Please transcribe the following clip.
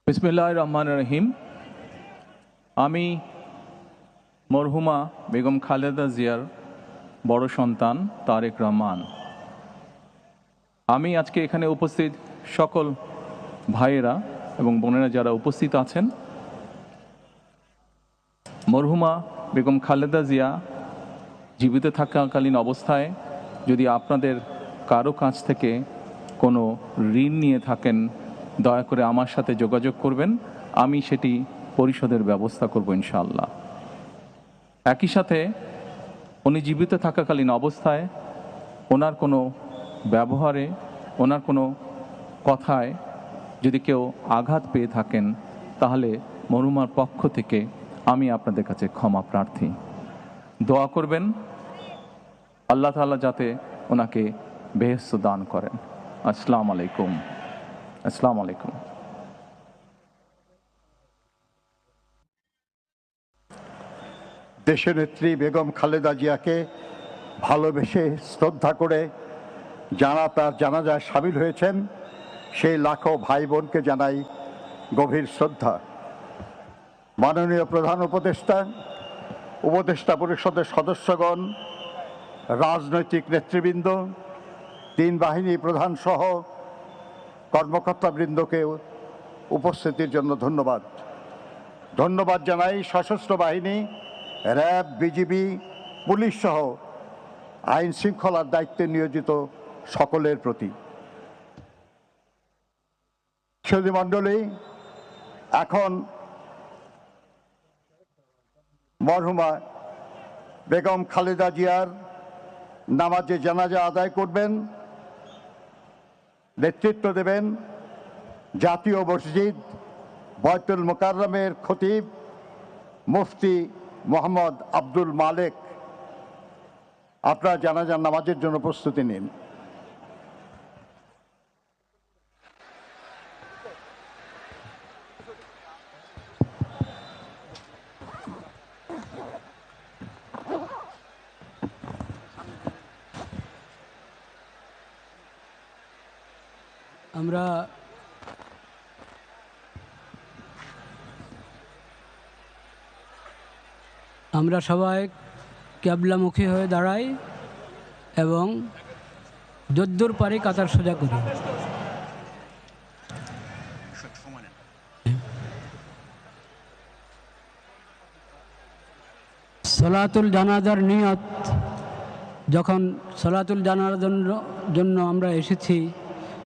বিসমিল্লাহির রহমানির রহিম। আমি মরহুমা বেগম খালেদা জিয়ার বড় সন্তান তারেক রহমান। আমি আজকে এখানে উপস্থিত সকল ভাইয়েরা এবং বোনেরা যারা উপস্থিত আছেন, মরহুমা বেগম খালেদা জিয়া জীবিত থাকাকালীন অবস্থায় যদি আপনাদের কারো কাছ থেকে কোনো ঋণ নিয়ে থাকেন, দয়া করে আমার সাথে যোগাযোগ করবেন, আমি সেটি পরিশোধের ব্যবস্থা করব ইনশাআল্লাহ। একই সাথে উনি জীবিত থাকাকালীন অবস্থায় ওনার কোনো ব্যবহারে, ওনার কোনো কথায় যদি কেউ আঘাত পেয়ে থাকেন, তাহলে মরহুমার পক্ষ থেকে আমি আপনাদের কাছে ক্ষমা প্রার্থী। দোয়া করবেন আল্লাহ তাআলা যাতে ওনাকে বেহেশত দান করেন। আসসালামু আলাইকুম। আসসালামু আলাইকুম। দেশনেত্রী বেগম খালেদা জিয়াকে ভালোবেসে শ্রদ্ধা করে যারা তার জানাজায় সামিল হয়েছেন, সেই লাখো ভাই বোনকে জানাই গভীর শ্রদ্ধা। মাননীয় প্রধান উপদেষ্টা পরিষদের সদস্যগণ, রাজনৈতিক নেতৃবৃন্দ, তিন বাহিনী প্রধান সহ কর্মকর্তাবৃন্দকে উপস্থিতির জন্য ধন্যবাদ জানাই সশস্ত্র বাহিনী, র্যাব, বিজিবি, পুলিশ সহ আইন শৃঙ্খলার দায়িত্বে নিয়োজিত সকলের প্রতি। সুধীমণ্ডলী, এখন মরহুমা বেগম খালেদা জিয়ার নামাজে জানাজা আদায় করবেন, নেতৃত্ব দেবেন জাতীয় মসজিদ বয়তুল মোকাররমের খতিব মুফতি মোহাম্মদ আব্দুল মালেক। আপনারা জানাজার নামাজের জন্য প্রস্তুতি নিন। আমরা সবাই ক্যাবলামুখী হয়ে দাঁড়াই এবং যদ্দূর পারি কাতার সোজা করি। সলাতুল জানাজার নিয়ত, যখন সলাতুল জানাজার জন্য আমরা এসেছি,